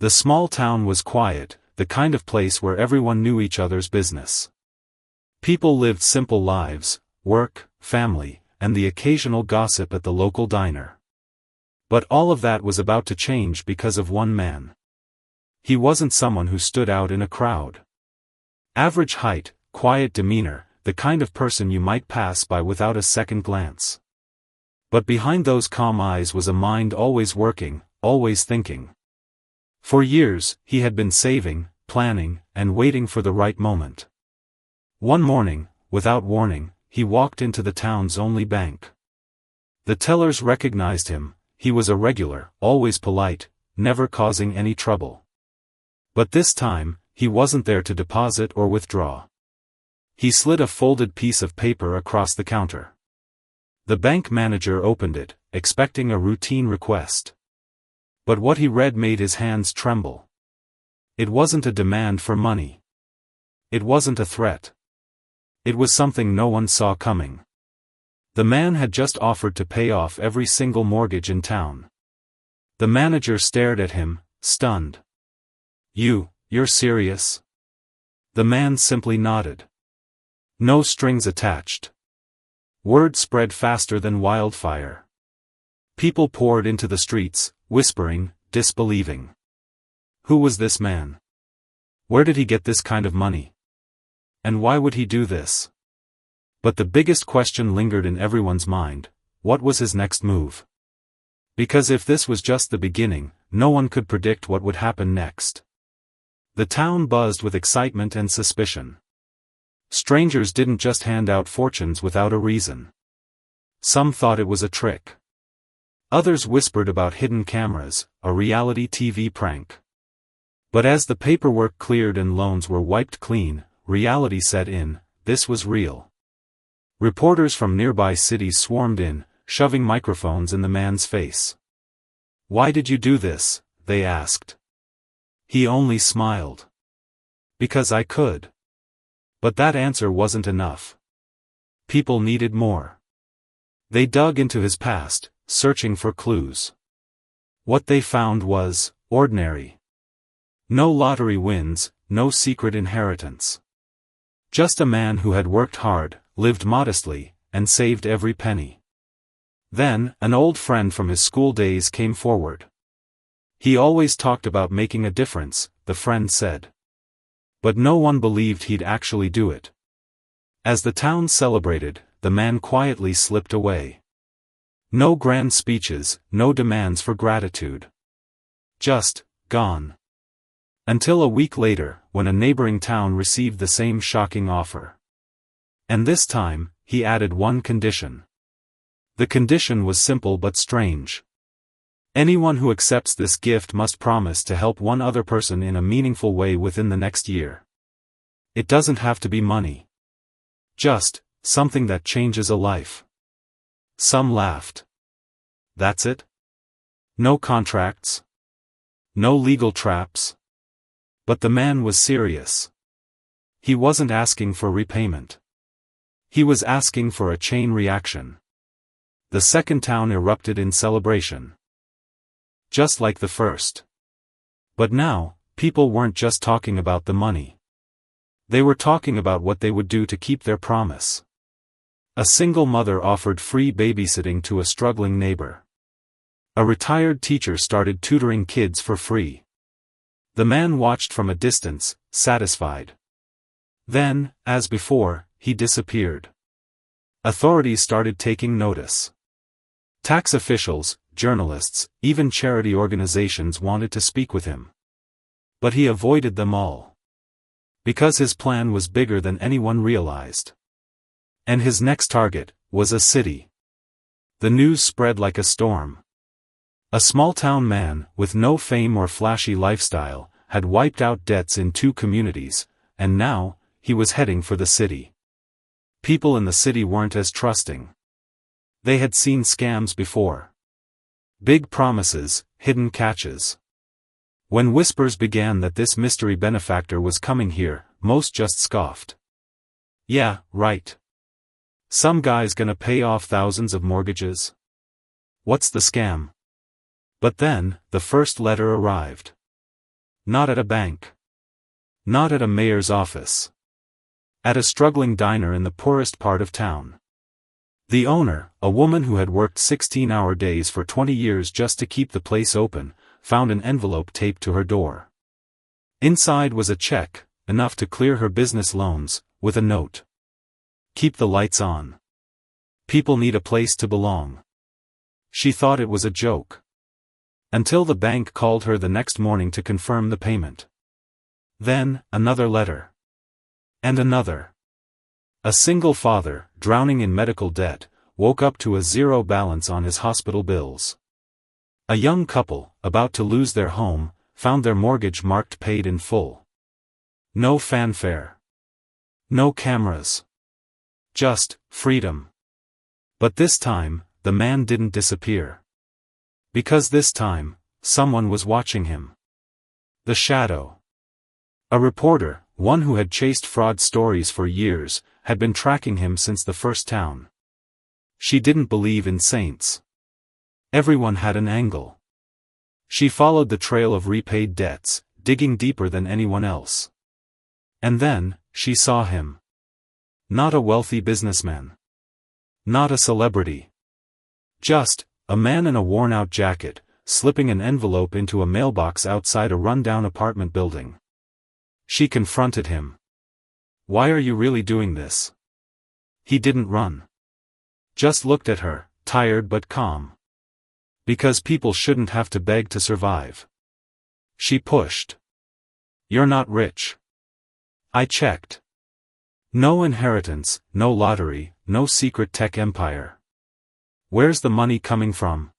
The small town was quiet, the kind of place where everyone knew each other's business. People lived simple lives, work, family, and the occasional gossip at the local diner. But all of that was about to change because of one man. He wasn't someone who stood out in a crowd. Average height, quiet demeanor, the kind of person you might pass by without a second glance. But behind those calm eyes was a mind always working, always thinking. For years, he had been saving, planning, and waiting for the right moment. One morning, without warning, he walked into the town's only bank. The tellers recognized him. He was a regular, always polite, never causing any trouble. But this time, he wasn't there to deposit or withdraw. He slid a folded piece of paper across the counter. The bank manager opened it, expecting a routine request. But what he read made his hands tremble. It wasn't a demand for money. It wasn't a threat. It was something no one saw coming. The man had just offered to pay off every single mortgage in town. The manager stared at him, stunned. You're serious?" The man simply nodded. No strings attached. Word spread faster than wildfire. People poured into the streets, whispering, disbelieving. Who was this man? Where did he get this kind of money? And why would he do this? But the biggest question lingered in everyone's mind: what was his next move? Because if this was just the beginning, no one could predict what would happen next. The town buzzed with excitement and suspicion. Strangers didn't just hand out fortunes without a reason. Some thought it was a trick. Others whispered about hidden cameras, a reality TV prank. But as the paperwork cleared and loans were wiped clean, reality set in. This was real. Reporters from nearby cities swarmed in, shoving microphones in the man's face. "Why did you do this?" they asked. He only smiled. "Because I could." But that answer wasn't enough. People needed more. They dug into his past, searching for clues. What they found was ordinary. No lottery wins, no secret inheritance. Just a man who had worked hard, lived modestly, and saved every penny. Then, an old friend from his school days came forward. He always talked about making a difference, the friend said. But no one believed he'd actually do it. As the town celebrated, the man quietly slipped away. No grand speeches, no demands for gratitude. Just, gone. Until a week later, when a neighboring town received the same shocking offer. And this time, he added one condition. The condition was simple but strange. Anyone who accepts this gift must promise to help one other person in a meaningful way within the next year. It doesn't have to be money. Just something that changes a life. Some laughed. That's it? No contracts? No legal traps? But the man was serious. He wasn't asking for repayment. He was asking for a chain reaction. The second town erupted in celebration. Just like the first. But now, people weren't just talking about the money. They were talking about what they would do to keep their promise. A single mother offered free babysitting to a struggling neighbor. A retired teacher started tutoring kids for free. The man watched from a distance, satisfied. Then, as before, he disappeared. Authorities started taking notice. Tax officials, journalists, even charity organizations wanted to speak with him. But he avoided them all. Because his plan was bigger than anyone realized. And his next target was a city. The news spread like a storm. A small-town man, with no fame or flashy lifestyle, had wiped out debts in 2 communities, and now, he was heading for the city. People in the city weren't as trusting. They had seen scams before. Big promises, hidden catches. When whispers began that this mystery benefactor was coming here, most just scoffed. Yeah, right. Some guy's gonna pay off thousands of mortgages. What's the scam? But then, the first letter arrived. Not at a bank. Not at a mayor's office. At a struggling diner in the poorest part of town. The owner, a woman who had worked 16-hour days for 20 years just to keep the place open, found an envelope taped to her door. Inside was a check, enough to clear her business loans, with a note. Keep the lights on. People need a place to belong. She thought it was a joke. Until the bank called her the next morning to confirm the payment. Then, another letter. And another. A single father, drowning in medical debt, woke up to a zero balance on his hospital bills. A young couple, about to lose their home, found their mortgage marked paid in full. No fanfare. No cameras. Just freedom. But this time, the man didn't disappear. Because this time, someone was watching him. The shadow. A reporter, one who had chased fraud stories for years, had been tracking him since the first town. She didn't believe in saints. Everyone had an angle. She followed the trail of repaid debts, digging deeper than anyone else. And then, she saw him. Not a wealthy businessman. Not a celebrity. Just, a man in a worn-out jacket, slipping an envelope into a mailbox outside a run-down apartment building. She confronted him. Why are you really doing this? He didn't run. Just looked at her, tired but calm. Because people shouldn't have to beg to survive. She pushed. You're not rich. I checked. No inheritance, no lottery, no secret tech empire. Where's the money coming from?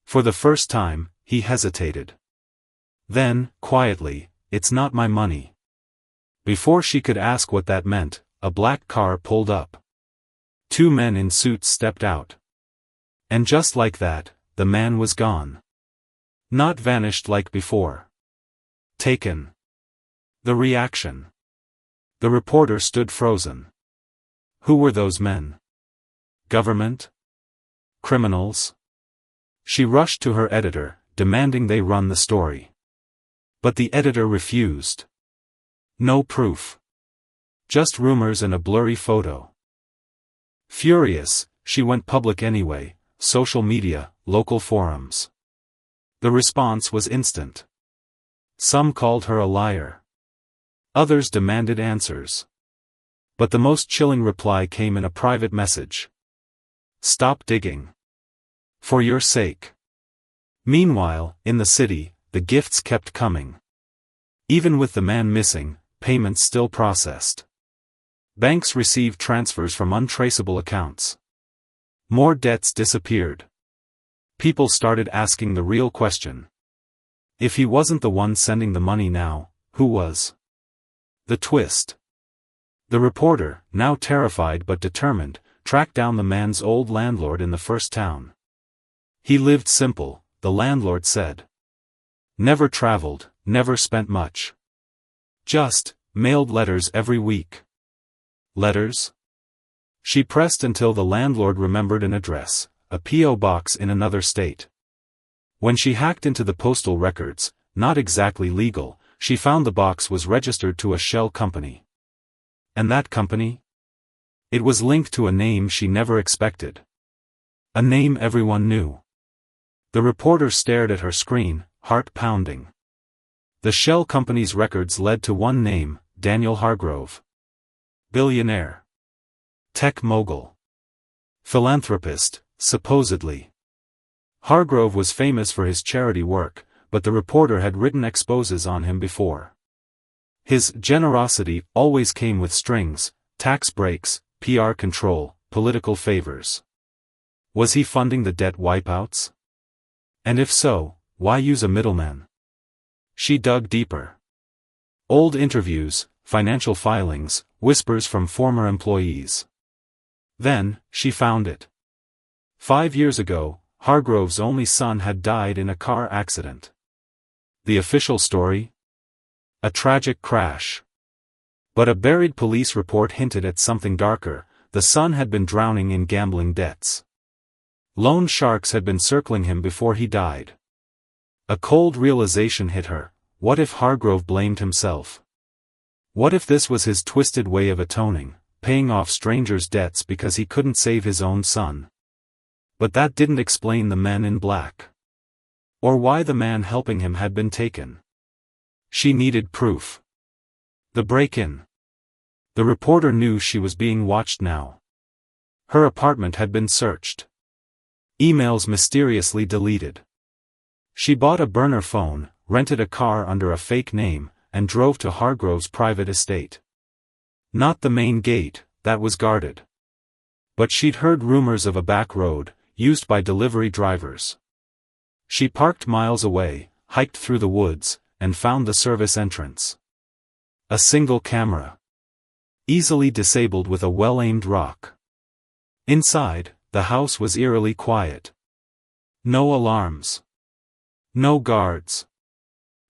For the first time, he hesitated. Then, quietly, it's not my money. Before she could ask what that meant, a black car pulled up. Two men in suits stepped out. And just like that, the man was gone. Not vanished like before. Taken. The reaction. The reporter stood frozen. Who were those men? Government? Criminals? She rushed to her editor, demanding they run the story. But the editor refused. No proof. Just rumors and a blurry photo. Furious, she went public anyway, social media, local forums. The response was instant. Some called her a liar. Others demanded answers. But the most chilling reply came in a private message. Stop digging. For your sake. Meanwhile, in the city, the gifts kept coming. Even with the man missing, payments still processed. Banks received transfers from untraceable accounts. More debts disappeared. People started asking the real question. If he wasn't the one sending the money now, who was? The twist. The reporter, now terrified but determined, tracked down the man's old landlord in the first town. He lived simple, the landlord said. Never traveled, never spent much. Just, mailed letters every week. Letters? She pressed until the landlord remembered an address, a P.O. box in another state. When she hacked into the postal records, not exactly legal, she found the box was registered to a shell company. And that company? It was linked to a name she never expected. A name everyone knew. The reporter stared at her screen, heart pounding. The shell company's records led to one name, Daniel Hargrove. Billionaire. Tech mogul. Philanthropist, supposedly. Hargrove was famous for his charity work, but the reporter had written exposes on him before. His generosity always came with strings, tax breaks, PR control, political favors. Was he funding the debt wipeouts? And if so, why use a middleman? She dug deeper. Old interviews, financial filings, whispers from former employees. Then, she found it. 5 years ago, Hargrove's only son had died in a car accident. The official story? A tragic crash. But a buried police report hinted at something darker. The son had been drowning in gambling debts. Loan sharks had been circling him before he died. A cold realization hit her. what if Hargrove blamed himself? What if this was his twisted way of atoning, paying off strangers' debts because he couldn't save his own son? But that didn't explain the men in black. Or why the man helping him had been taken. She needed proof. The break-in. The reporter knew she was being watched now. Her apartment had been searched. Emails mysteriously deleted. She bought a burner phone, rented a car under a fake name, and drove to Hargrove's private estate. Not the main gate, that was guarded. But she'd heard rumors of a back road, used by delivery drivers. She parked miles away, hiked through the woods, and found the service entrance. A single camera. Easily disabled with a well-aimed rock. Inside, the house was eerily quiet. No alarms. No guards.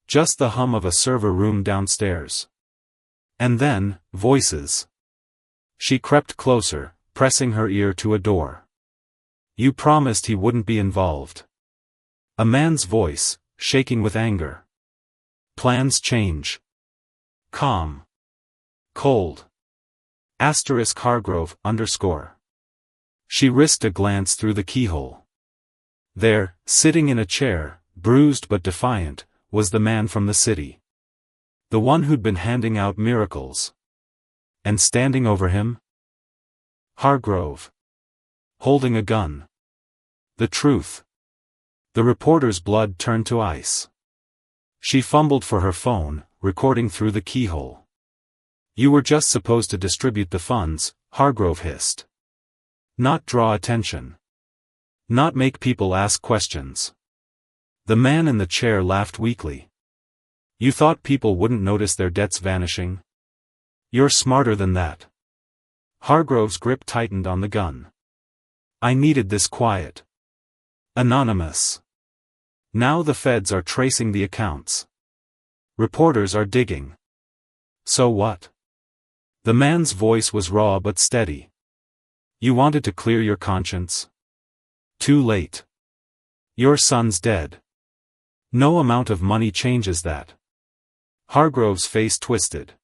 Just the hum of a server room downstairs. And then, voices. She crept closer, pressing her ear to a door. You promised he wouldn't be involved. A man's voice, shaking with anger. Plans change. Calm. Cold. Asterisk Hargrove, _. She risked a glance through the keyhole. There, sitting in a chair, bruised but defiant, was the man from the city. The one who'd been handing out miracles. And standing over him? Hargrove. Holding a gun. The truth. The reporter's blood turned to ice. She fumbled for her phone, recording through the keyhole. You were just supposed to distribute the funds, Hargrove hissed. Not draw attention. Not make people ask questions. The man in the chair laughed weakly. You thought people wouldn't notice their debts vanishing? You're smarter than that. Hargrove's grip tightened on the gun. I needed this quiet. Anonymous. Now the feds are tracing the accounts. Reporters are digging. So what? The man's voice was raw but steady. You wanted to clear your conscience? Too late. Your son's dead. No amount of money changes that. Hargrove's face twisted.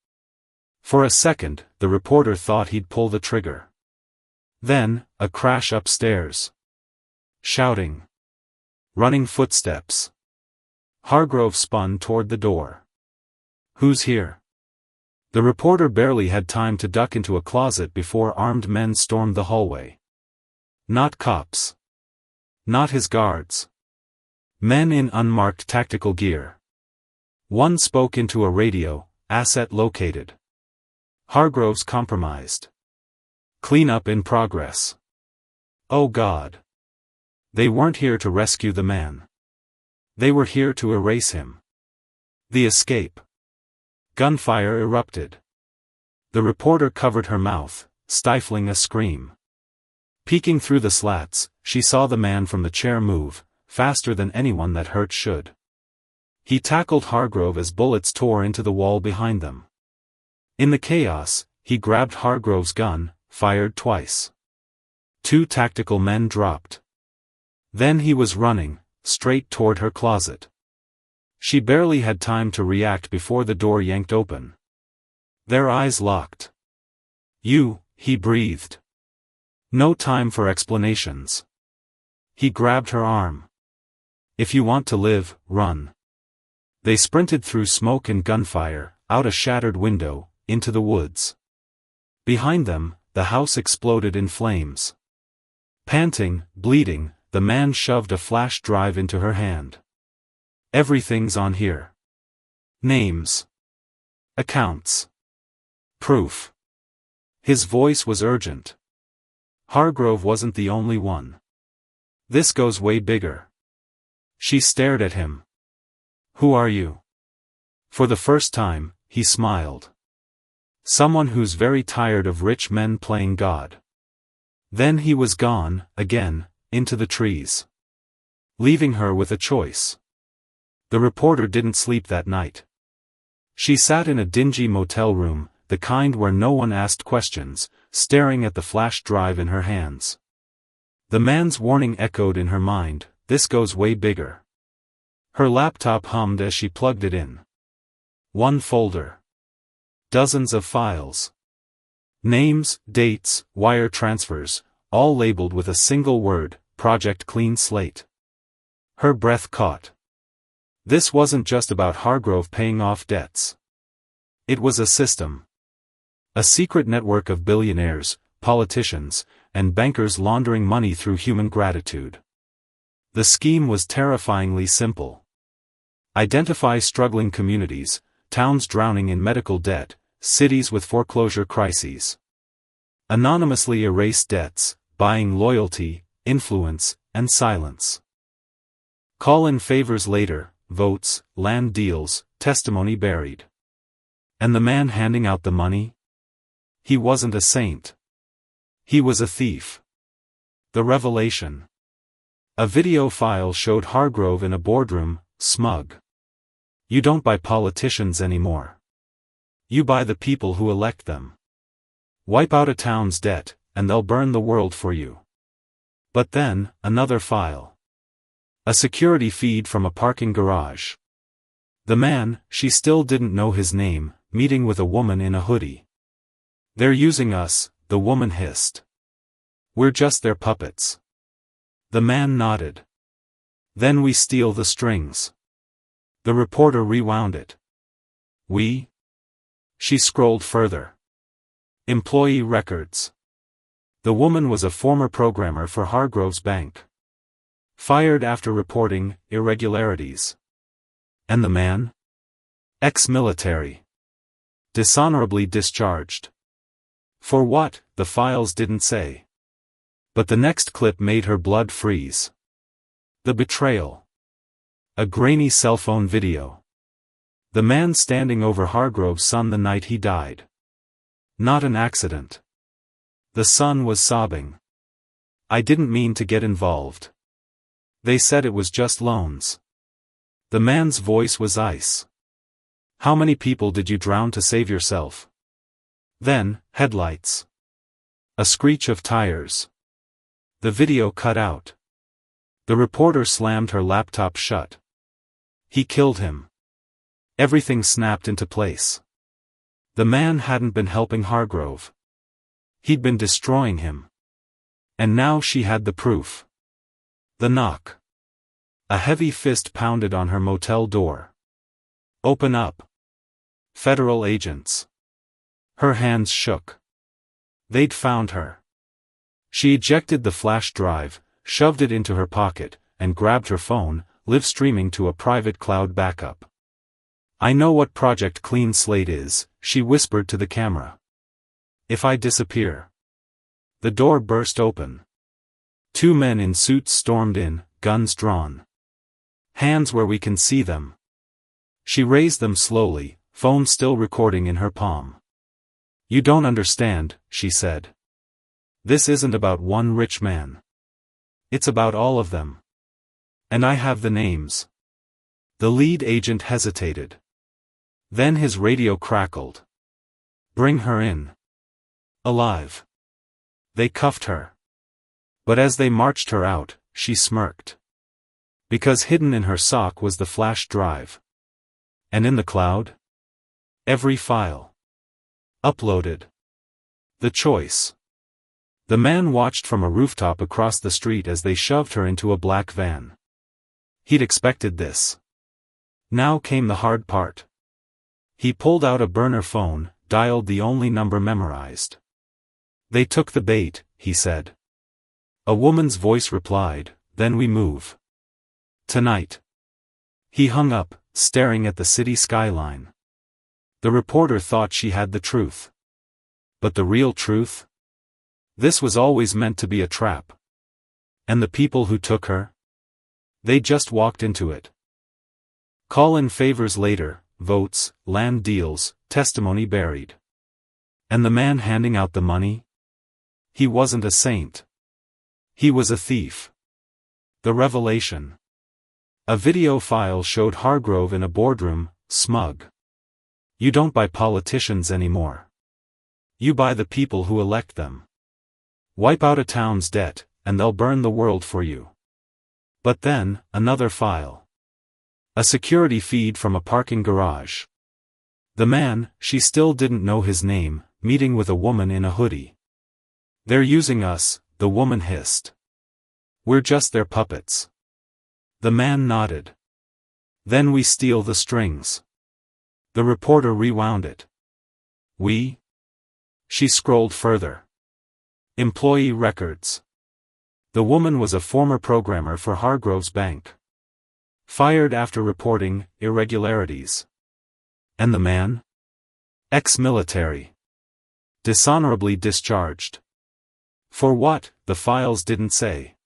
For a second, the reporter thought he'd pull the trigger. Then, a crash upstairs. Shouting. Running footsteps. Hargrove spun toward the door. Who's here? The reporter barely had time to duck into a closet before armed men stormed the hallway. Not cops. Not his guards. Men in unmarked tactical gear. One spoke into a radio, asset located. Hargrove's compromised. Cleanup in progress. Oh God. They weren't here to rescue the man. They were here to erase him. The escape. Gunfire erupted. The reporter covered her mouth, stifling a scream. Peeking through the slats, she saw the man from the chair move, faster than anyone that hurt should. He tackled Hargrove as bullets tore into the wall behind them. In the chaos, he grabbed Hargrove's gun, fired twice. 2 tactical men dropped. Then he was running, straight toward her closet. She barely had time to react before the door yanked open. Their eyes locked. You, he breathed. No time for explanations. He grabbed her arm. If you want to live, run. They sprinted through smoke and gunfire, out a shattered window, into the woods. Behind them, the house exploded in flames. Panting, bleeding, the man shoved a flash drive into her hand. Everything's on here. Names. Accounts. Proof. His voice was urgent. Hargrove wasn't the only one. This goes way bigger. She stared at him. Who are you? For the first time, he smiled. Someone who's very tired of rich men playing God. Then he was gone, again, into the trees. Leaving her with a choice. The reporter didn't sleep that night. She sat in a dingy motel room, the kind where no one asked questions, staring at the flash drive in her hands. The man's warning echoed in her mind, this goes way bigger. Her laptop hummed as she plugged it in. One folder. Dozens of files. Names, dates, wire transfers, all labeled with a single word, Project Clean Slate. Her breath caught. This wasn't just about Hargrove paying off debts. It was a system. A secret network of billionaires, politicians, and bankers laundering money through human gratitude. The scheme was terrifyingly simple. Identify struggling communities, towns drowning in medical debt, cities with foreclosure crises. Anonymously erase debts, buying loyalty, influence, and silence. Call in favors later, votes, land deals, testimony buried. And the man handing out the money? He wasn't a saint. He was a thief. The revelation. A video file showed Hargrove in a boardroom, smug. You don't buy politicians anymore. You buy the people who elect them. Wipe out a town's debt, and they'll burn the world for you. But then, another file. A security feed from a parking garage. The man, she still didn't know his name, meeting with a woman in a hoodie. They're using us, the woman hissed. We're just their puppets. The man nodded. Then we steal the strings. The reporter rewound it. We? She scrolled further. Employee records. The woman was a former programmer for Hargrove's bank. Fired after reporting irregularities. And the man? Ex-military. Dishonorably discharged. For what, the files didn't say. But the next clip made her blood freeze. The betrayal. A grainy cell phone video. The man standing over Hargrove's son the night he died. Not an accident. The son was sobbing. I didn't mean to get involved. They said it was just loans. The man's voice was ice. How many people did you drown to save yourself? Then, headlights. A screech of tires. The video cut out. The reporter slammed her laptop shut. He killed him. Everything snapped into place. The man hadn't been helping Hargrove. He'd been destroying him. And now she had the proof. The knock. A heavy fist pounded on her motel door. Open up. Federal agents. Her hands shook. They'd found her. She ejected the flash drive, shoved it into her pocket, and grabbed her phone, live streaming to a private cloud backup. I know what Project Clean Slate is, she whispered to the camera. If I disappear. The door burst open. Two men in suits stormed in, guns drawn. Hands where we can see them. She raised them slowly, phone still recording in her palm. You don't understand, she said. This isn't about one rich man. It's about all of them. And I have the names. The lead agent hesitated. Then his radio crackled. Bring her in. Alive. They cuffed her. But as they marched her out, she smirked. Because hidden in her sock was the flash drive. And in the cloud? Every file. Uploaded. The choice. The man watched from a rooftop across the street as they shoved her into a black van. He'd expected this. Now came the hard part. He pulled out a burner phone, dialed the only number memorized. They took the bait, he said. A woman's voice replied, then we move. Tonight. He hung up, staring at the city skyline. The reporter thought she had the truth. But the real truth? This was always meant to be a trap. And the people who took her? They just walked into it. Call in favors later, votes, land deals, testimony buried. And the man handing out the money? He wasn't a saint. He was a thief. The revelation. A video file showed Hargrove in a boardroom, smug. You don't buy politicians anymore. You buy the people who elect them. Wipe out a town's debt, and they'll burn the world for you. But then, another file. A security feed from a parking garage. The man, she still didn't know his name, meeting with a woman in a hoodie. "They're using us," the woman hissed. "We're just their puppets." The man nodded. "Then we steal the strings." The reporter rewound it. "We?" She scrolled further. Employee records. The woman was a former programmer for Hargrove's bank. Fired after reporting irregularities. And the man? Ex-military. Dishonorably discharged. For what, the files didn't say.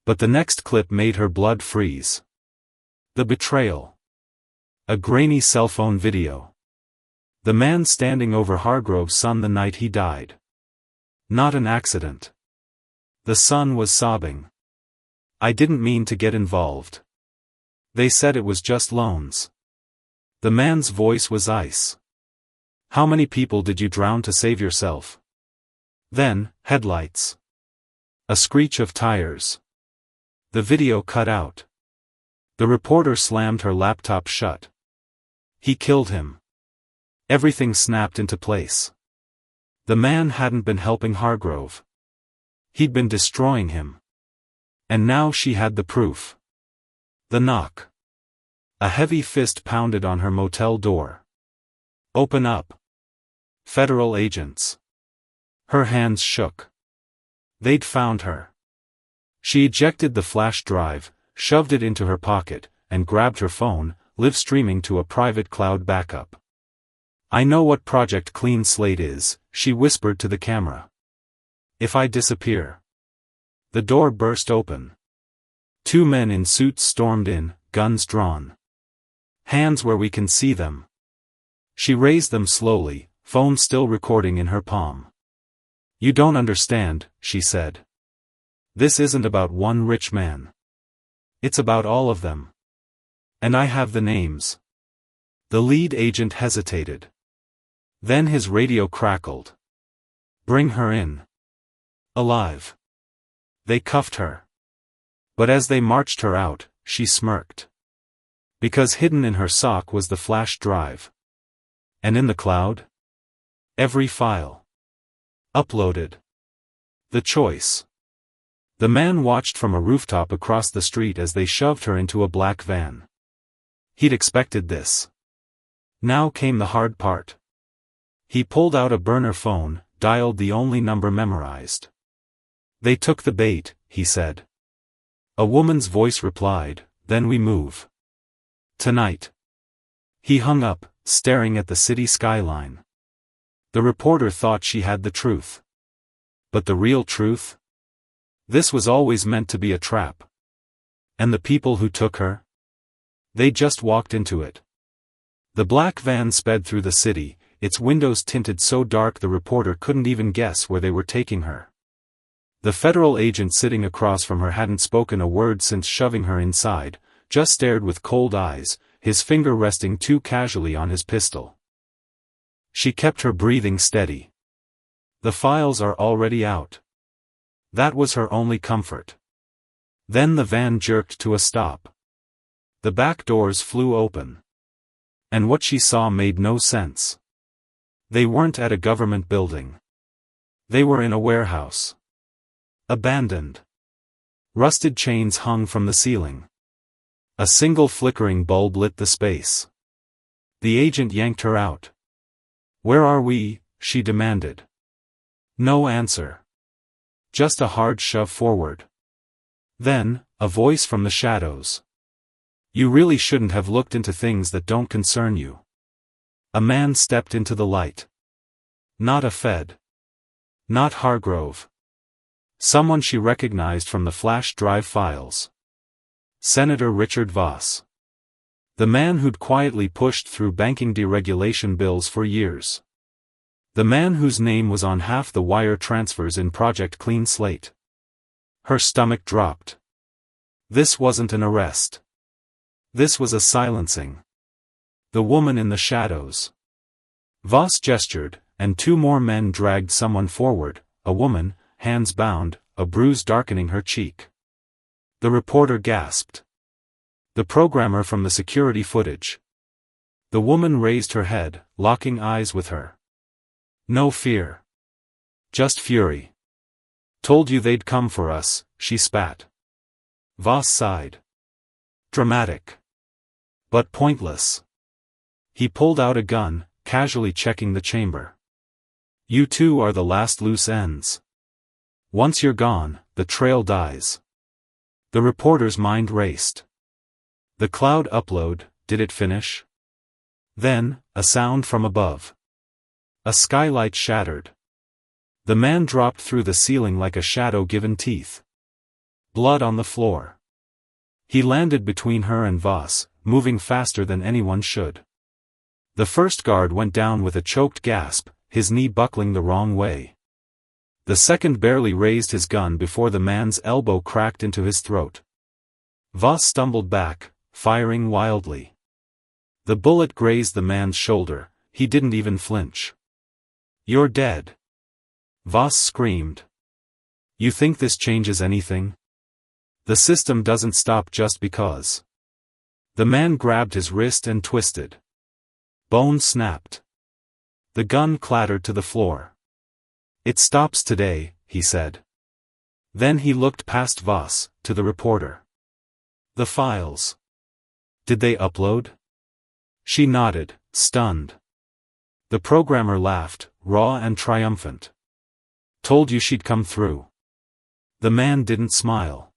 But the next clip made her blood freeze. The betrayal. A grainy cell phone video. The man standing over Hargrove's son the night he died. Not an accident. The son was sobbing. "I didn't mean to get involved. They said it was just loans." The man's voice was ice. "How many people did you drown to save yourself?" Then, headlights. A screech of tires. The video cut out. The reporter slammed her laptop shut. He killed him. Everything snapped into place. The man hadn't been helping Hargrove. He'd been destroying him. And now she had the proof. The knock. A heavy fist pounded on her motel door. "Open up." Federal agents. Her hands shook. They'd found her. She ejected the flash drive, shoved it into her pocket, and grabbed her phone, live streaming to a private cloud backup. "I know what Project Clean Slate is," she whispered to the camera. "If I disappear." The door burst open. Two men in suits stormed in, guns drawn. "Hands where we can see them." She raised them slowly, phone still recording in her palm. "You don't understand," she said. "This isn't about one rich man. It's about all of them. And I have the names." The lead agent hesitated. Then his radio crackled. "Bring her in. Alive." They cuffed her. But as they marched her out, she smirked. Because hidden in her sock was the flash drive. And in the cloud? Every file. Uploaded. The choice. The man watched from a rooftop across the street as they shoved her into a black van. He'd expected this. Now came the hard part. He pulled out a burner phone, dialed the only number memorized. "They took the bait," he said. A woman's voice replied, "Then we move. Tonight." He hung up, staring at the city skyline. The reporter thought she had the truth. But the real truth? This was always meant to be a trap. And the people who took her? They just walked into it. The black van sped through the city, its windows tinted so dark the reporter couldn't even guess where they were taking her. The federal agent sitting across from her hadn't spoken a word since shoving her inside, just stared with cold eyes, his finger resting too casually on his pistol. She kept her breathing steady. The files are already out. That was her only comfort. Then the van jerked to a stop. The back doors flew open. And what she saw made no sense. They weren't at a government building. They were in a warehouse. Abandoned. Rusted chains hung from the ceiling. A single flickering bulb lit the space. The agent yanked her out. "Where are we?" she demanded. No answer. Just a hard shove forward. Then, a voice from the shadows. "You really shouldn't have looked into things that don't concern you." A man stepped into the light. Not a Fed. Not Hargrove. Someone she recognized from the flash drive files. Senator Richard Voss. The man who'd quietly pushed through banking deregulation bills for years. The man whose name was on half the wire transfers in Project Clean Slate. Her stomach dropped. This wasn't an arrest. This was a silencing. The woman in the shadows. Voss gestured, and two more men dragged someone forward, a woman, hands bound, a bruise darkening her cheek. The reporter gasped. The programmer from the security footage. The woman raised her head, locking eyes with her. No fear. Just fury. Told you they'd come for us, she spat. Voss sighed. Dramatic. But pointless. He pulled out a gun, casually checking the chamber. You two are the last loose ends. Once you're gone, the trail dies. The reporter's mind raced. The cloud upload, did it finish? Then, a sound from above. A skylight shattered. The man dropped through the ceiling like a shadow given teeth. Blood on the floor. He landed between her and Voss, moving faster than anyone should. The first guard went down with a choked gasp, his knee buckling the wrong way. The second barely raised his gun before the man's elbow cracked into his throat. Voss stumbled back, firing wildly. The bullet grazed the man's shoulder, he didn't even flinch. You're dead. Voss screamed. You think this changes anything? The system doesn't stop just because. The man grabbed his wrist and twisted. Bone snapped. The gun clattered to the floor. It stops today, he said. Then he looked past Voss, to the reporter. The files. Did they upload? She nodded, stunned. The programmer laughed, raw and triumphant. Told you she'd come through. The man didn't smile.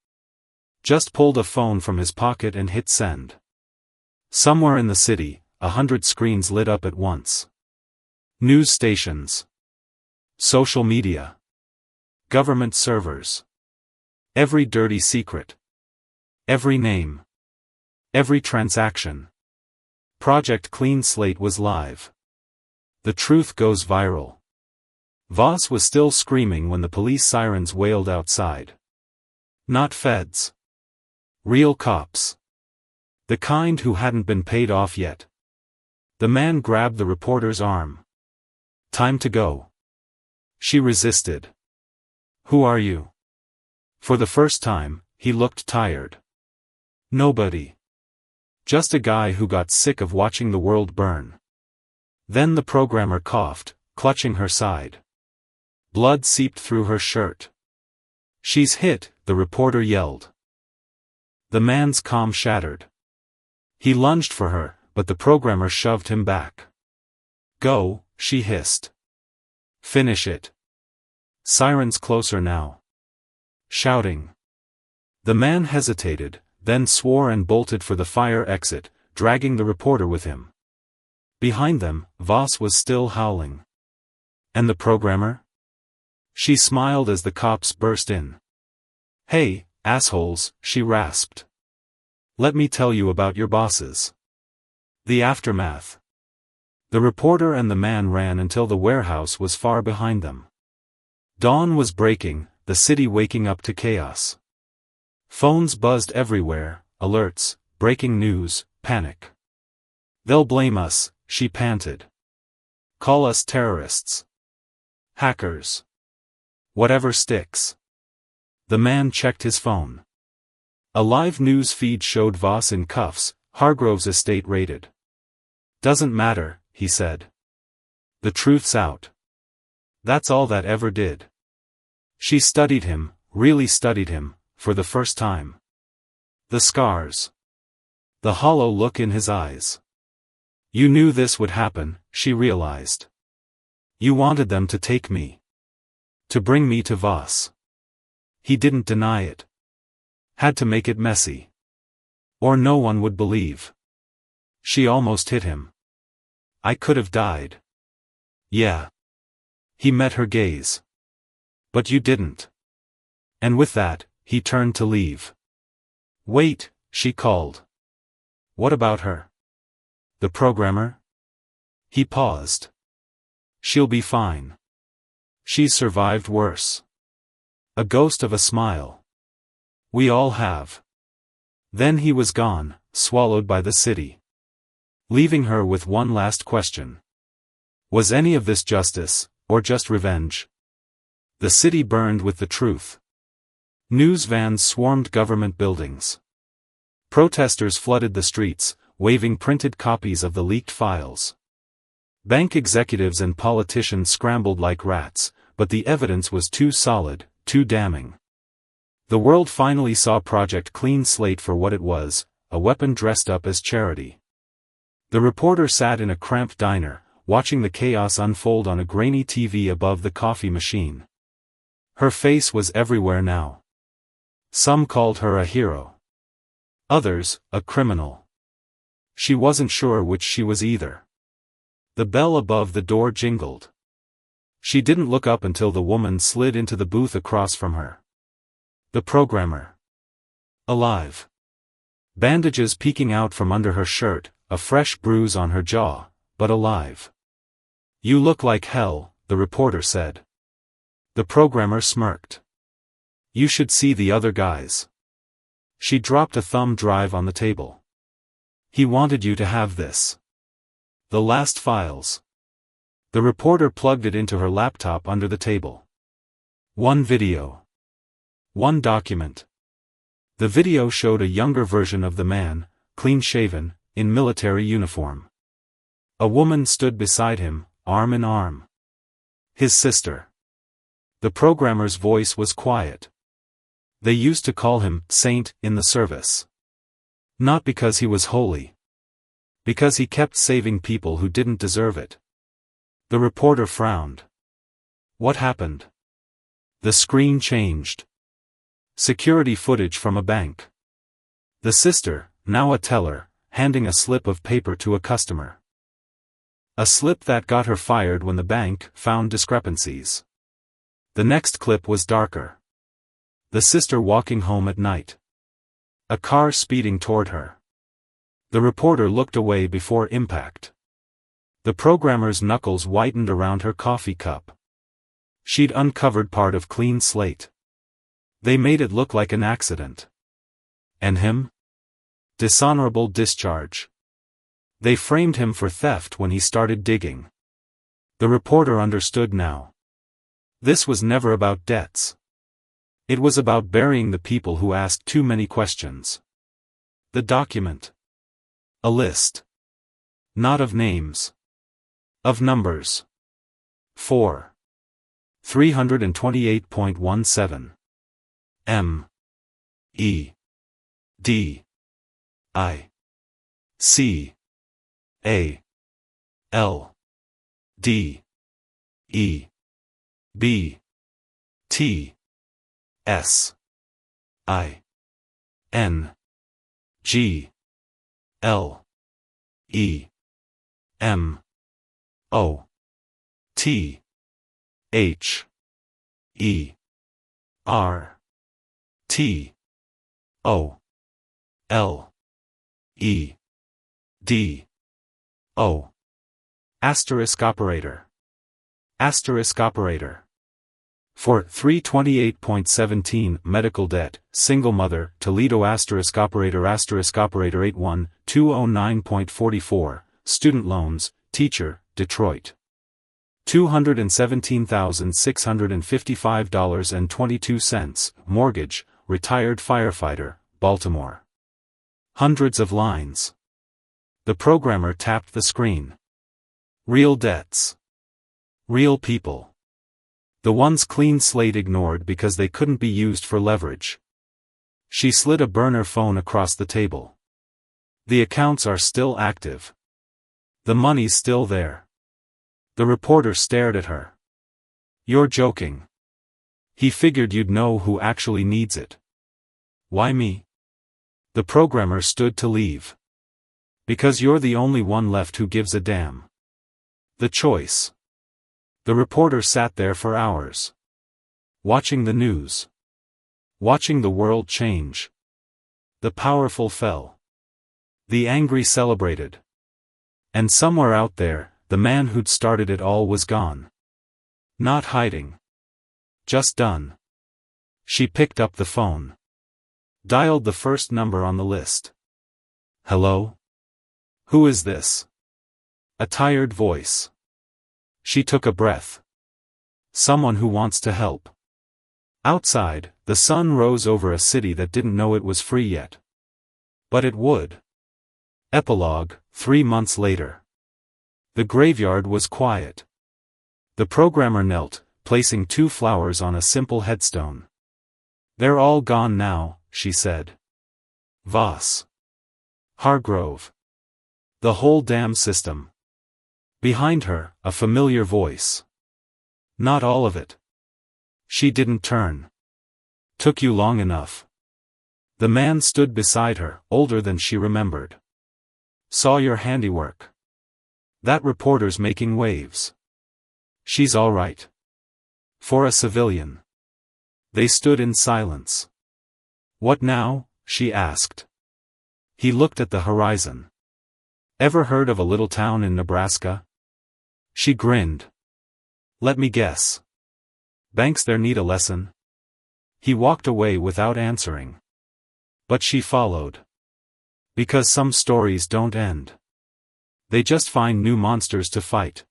Just pulled a phone from his pocket and hit send. Somewhere in the city, 100 screens lit up at once. News stations. Social media. Government servers. Every dirty secret. Every name. Every transaction. Project Clean Slate was live. The truth goes viral. Voss was still screaming when the police sirens wailed outside. Not feds. Real cops. The kind who hadn't been paid off yet. The man grabbed the reporter's arm. Time to go. She resisted. Who are you? For the first time, he looked tired. Nobody. Just a guy who got sick of watching the world burn. Then the programmer coughed, clutching her side. Blood seeped through her shirt. She's hit, the reporter yelled. The man's calm shattered. He lunged for her, but the programmer shoved him back. Go, she hissed. Finish it. Sirens closer now. Shouting. The man hesitated, then swore and bolted for the fire exit, dragging the reporter with him. Behind them, Voss was still howling. And the programmer? She smiled as the cops burst in. Hey, assholes, she rasped. Let me tell you about your bosses. The aftermath. The reporter and the man ran until the warehouse was far behind them. Dawn was breaking, the city waking up to chaos. Phones buzzed everywhere, alerts, breaking news, panic. They'll blame us, she panted. Call us terrorists. Hackers. Whatever sticks. The man checked his phone. A live news feed showed Voss in cuffs, Hargrove's estate raided. Doesn't matter, he said. The truth's out. That's all that ever did. She studied him, really studied him, for the first time. The scars. The hollow look in his eyes. You knew this would happen, she realized. You wanted them to take me. To bring me to Voss. He didn't deny it. Had to make it messy. Or no one would believe. She almost hit him. I could have died. Yeah. He met her gaze. But you didn't. And with that, he turned to leave. Wait, she called. What about her? The programmer? He paused. She'll be fine. She's survived worse. A ghost of a smile. We all have. Then he was gone, swallowed by the city. Leaving her with one last question. Was any of this justice, or just revenge? The city burned with the truth. News vans swarmed government buildings. Protesters flooded the streets, waving printed copies of the leaked files. Bank executives and politicians scrambled like rats, but the evidence was too solid, too damning. The world finally saw Project Clean Slate for what it was, a weapon dressed up as charity. The reporter sat in a cramped diner, watching the chaos unfold on a grainy TV above the coffee machine. Her face was everywhere now. Some called her a hero. Others, a criminal. She wasn't sure which she was either. The bell above the door jingled. She didn't look up until the woman slid into the booth across from her. The programmer. Alive. Bandages peeking out from under her shirt, a fresh bruise on her jaw, but alive. "You look like hell," the reporter said. The programmer smirked. "You should see the other guys." She dropped a thumb drive on the table. "He wanted you to have this. The last files." The reporter plugged it into her laptop under the table. One video. One document. The video showed a younger version of the man, clean-shaven, in military uniform. A woman stood beside him, arm in arm. His sister. The programmer's voice was quiet. They used to call him Saint in the service. Not because he was holy. Because he kept saving people who didn't deserve it. The reporter frowned. What happened? The screen changed. Security footage from a bank. The sister, now a teller, handing a slip of paper to a customer. A slip that got her fired when the bank found discrepancies. The next clip was darker. The sister walking home at night. A car speeding toward her. The reporter looked away before impact. The programmer's knuckles whitened around her coffee cup. She'd uncovered part of Clean Slate. They made it look like an accident. And him? Dishonorable discharge. They framed him for theft when he started digging. The reporter understood now. This was never about debts. It was about burying the people who asked too many questions. The document. A list. Not of names. Of numbers. 4. 328.17. M. E. D. I. C. A. L. D. E. B. T. S. I. N. G. L. E. M. O. T. H. E. R. T. O. L. E. D. O. Asterisk operator. Asterisk operator. For 328.17 medical debt, single mother, Toledo asterisk operator 81-209.44, student loans, teacher, Detroit. $217,655.22, mortgage, retired firefighter, Baltimore. Hundreds of lines. The programmer tapped the screen. Real debts. Real people. The ones Clean Slate ignored because they couldn't be used for leverage. She slid a burner phone across the table. The accounts are still active. The money's still there. The reporter stared at her. You're joking. He figured you'd know who actually needs it. Why me? The programmer stood to leave. Because you're the only one left who gives a damn. The choice. The reporter sat there for hours. Watching the news. Watching the world change. The powerful fell. The angry celebrated. And somewhere out there, the man who'd started it all was gone. Not hiding. Just done. She picked up the phone. Dialed the first number on the list. Hello? Who is this? A tired voice. She took a breath. Someone who wants to help. Outside, the sun rose over a city that didn't know it was free yet. But it would. Epilogue, 3 months later. The graveyard was quiet. The programmer knelt, placing 2 flowers on a simple headstone. "They're all gone now," she said. Voss. Hargrove. The whole damn system. Behind her, a familiar voice. "Not all of it." She didn't turn. "Took you long enough." The man stood beside her, older than she remembered. "Saw your handiwork. That reporter's making waves. She's all right. For a civilian." They stood in silence. "What now?" she asked. He looked at the horizon. "Ever heard of a little town in Nebraska?" She grinned. "Let me guess. Banks there need a lesson?" He walked away without answering. But she followed. Because some stories don't end. They just find new monsters to fight.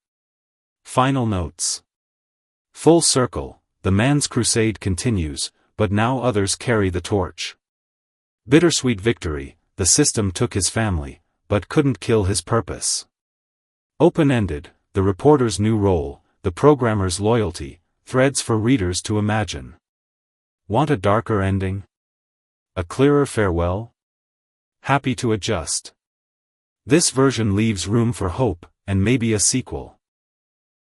Final notes. Full circle, the man's crusade continues, but now others carry the torch. Bittersweet victory, the system took his family, but couldn't kill his purpose. Open-ended, the reporter's new role, the programmer's loyalty, threads for readers to imagine. Want a darker ending? A clearer farewell? Happy to adjust. This version leaves room for hope, and maybe a sequel.